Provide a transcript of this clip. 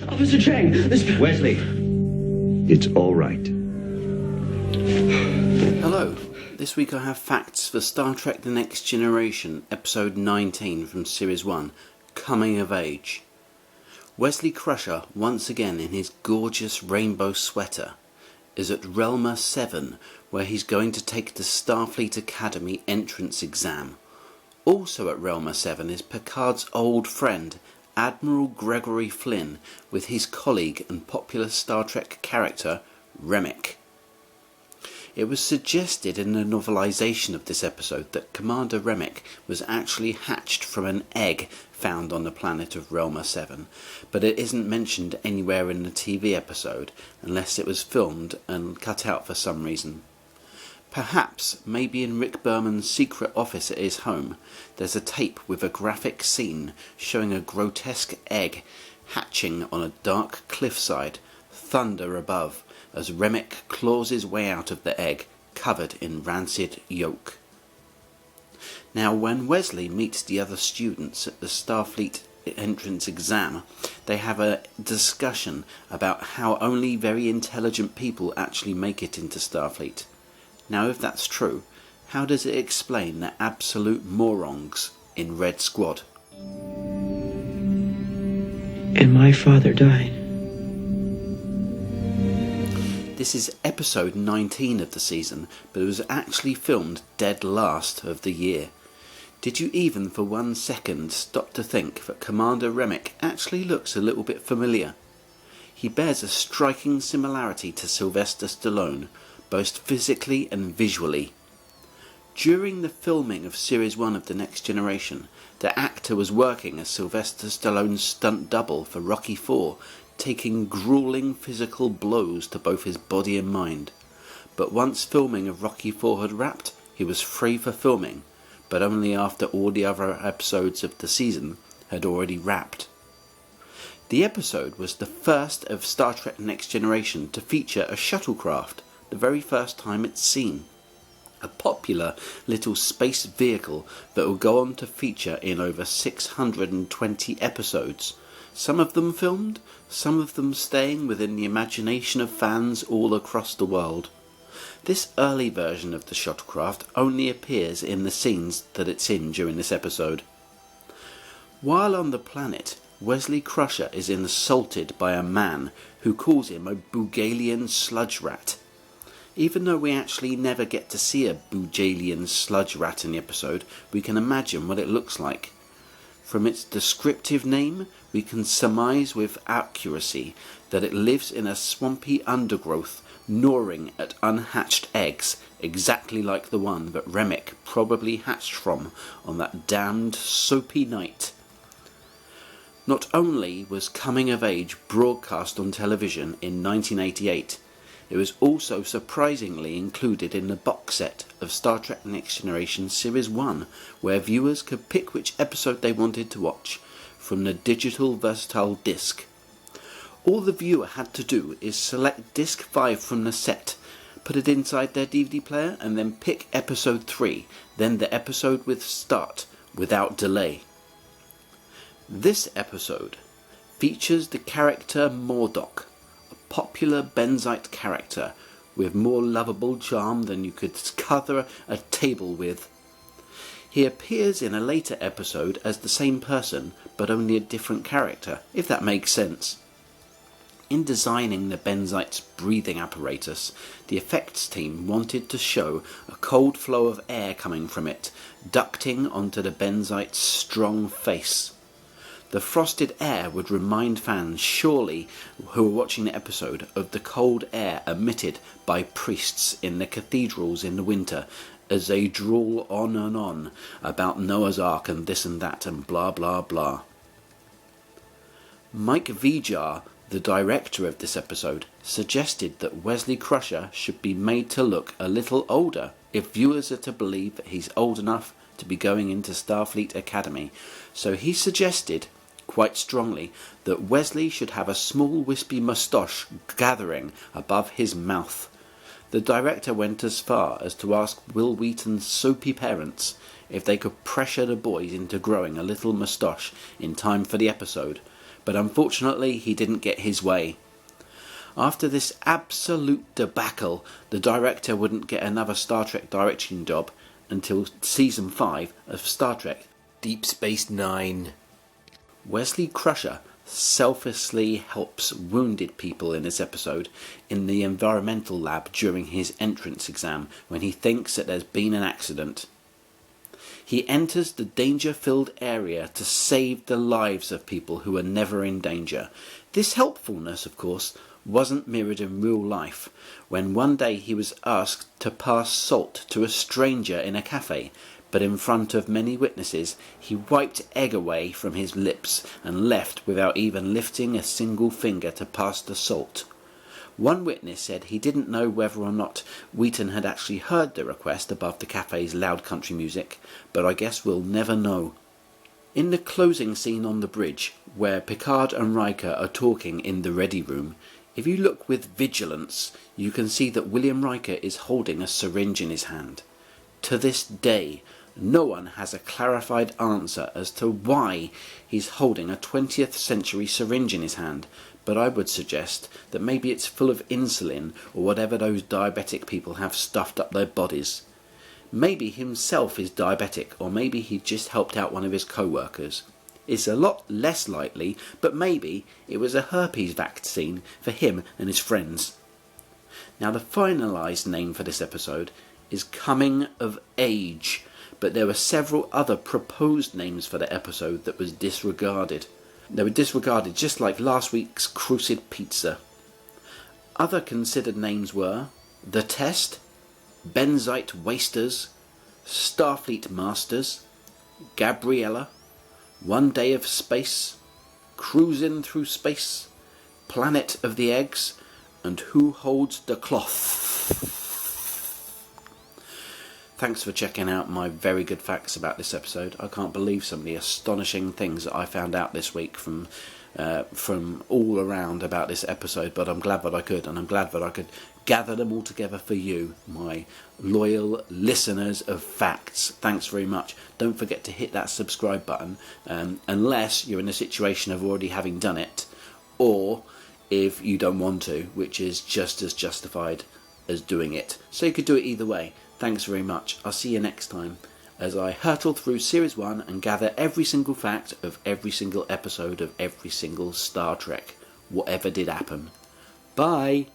Officer Chang, this... Wesley, it's all right. Hello. This week I have facts for Star Trek The Next Generation, Episode 19 from Series 1, Coming of Age. Wesley Crusher, once again in his gorgeous rainbow sweater, is at Relma 7, where he's going to take the Starfleet Academy entrance exam. Also at Relma 7 is Picard's old friend, Admiral Gregory Flynn, with his colleague and popular Star Trek character, Remick. It was suggested in the novelisation of this episode that Commander Remick was actually hatched from an egg found on the planet of Relma 7, but it isn't mentioned anywhere in the TV episode unless it was filmed and cut out for some reason. Perhaps, maybe in Rick Berman's secret office at his home, there's a tape with a graphic scene showing a grotesque egg hatching on a dark cliffside, thunder above, as Remick claws his way out of the egg, covered in rancid yolk. Now, when Wesley meets the other students at the Starfleet entrance exam, they have a discussion about how only very intelligent people actually make it into Starfleet. Now, if that's true, how does it explain the absolute morons in Red Squad? And my father died. This is episode 19 of the season, but it was actually filmed dead last of the year. Did you even for 1 second stop to think that Commander Remick actually looks a little bit familiar? He bears a striking similarity to Sylvester Stallone, both physically and visually. During the filming of Series 1 of The Next Generation, the actor was working as Sylvester Stallone's stunt double for Rocky IV, taking grueling physical blows to both his body and mind. But once filming of Rocky IV had wrapped, he was free for filming, but only after all the other episodes of the season had already wrapped. The episode was the first of Star Trek Next Generation to feature a shuttlecraft, the very first time it's seen. A popular little space vehicle that will go on to feature in over 620 episodes, some of them filmed, some of them staying within the imagination of fans all across the world. This early version of the shuttlecraft only appears in the scenes that it's in during this episode. While on the planet, Wesley Crusher is insulted by a man who calls him a Bugalian sludge rat. Even though we actually never get to see a Bugalian sludge rat in the episode, we can imagine what it looks like. From its descriptive name, we can surmise with accuracy that it lives in a swampy undergrowth, gnawing at unhatched eggs, exactly like the one that Remick probably hatched from on that damned soapy night. Not only was Coming of Age broadcast on television in 1988, it was also surprisingly included in the box set of Star Trek Next Generation Series 1, where viewers could pick which episode they wanted to watch from the digital versatile disc. All the viewer had to do is select disc 5 from the set, put it inside their DVD player, and then pick episode 3, then the episode would start without delay. This episode features the character Mordock, popular Benzite character with more lovable charm than you could cover a table with. He appears in a later episode as the same person, but only a different character, if that makes sense. In designing the Benzite's breathing apparatus, the effects team wanted to show a cold flow of air coming from it, ducting onto the Benzite's strong face. The frosted air would remind fans, surely, who were watching the episode, of the cold air emitted by priests in the cathedrals in the winter as they drawl on and on about Noah's Ark and this and that and blah blah blah. Mike Vijar, the director of this episode, suggested that Wesley Crusher should be made to look a little older if viewers are to believe that he's old enough to be going into Starfleet Academy, so he suggested quite strongly that Wesley should have a small wispy moustache gathering above his mouth. The director went as far as to ask Will Wheaton's soapy parents if they could pressure the boys into growing a little moustache in time for the episode, but unfortunately he didn't get his way. After this absolute debacle, the director wouldn't get another Star Trek directing job until season 5 of Star Trek Deep Space Nine. Wesley Crusher selflessly helps wounded people in this episode in the environmental lab during his entrance exam when he thinks that there's been an accident. He enters the danger-filled area to save the lives of people who are never in danger. This helpfulness, of course, wasn't mirrored in real life, when one day he was asked to pass salt to a stranger in a cafe, but in front of many witnesses he wiped egg away from his lips and left without even lifting a single finger to pass the salt. One witness said he didn't know whether or not Wheaton had actually heard the request above the cafe's loud country music, but I guess we'll never know. In the closing scene on the bridge, where Picard and Riker are talking in the ready room, if you look with vigilance, you can see that William Riker is holding a syringe in his hand. To this day, no one has a clarified answer as to why he's holding a 20th century syringe in his hand, but I would suggest that maybe it's full of insulin or whatever those diabetic people have stuffed up their bodies. Maybe himself is diabetic, or maybe he just helped out one of his co-workers. It's a lot less likely, but maybe it was a herpes vaccine for him and his friends. Now, the finalised name for this episode is Coming of Age, but there were several other proposed names for the episode that was disregarded. They were disregarded just like last week's Crucid Pizza. Other considered names were The Test, Benzite Wasters, Starfleet Masters, Gabriella, One Day of Space, Cruisin' Through Space, Planet of the Eggs, and Who Holds the Cloth. Thanks for checking out my very good facts about this episode. I can't believe some of the astonishing things that I found out this week from all around about this episode, but I'm glad that I could, and I'm glad that I could gather them all together for you, my loyal listeners of facts. Thanks very much. Don't forget to hit that subscribe button, unless you're in a situation of already having done it, or if you don't want to, which is just as justified as doing it. So you could do it either way. Thanks very much. I'll see you next time as I hurtle through Series 1 and gather every single fact of every single episode of every single Star Trek, whatever did happen. Bye!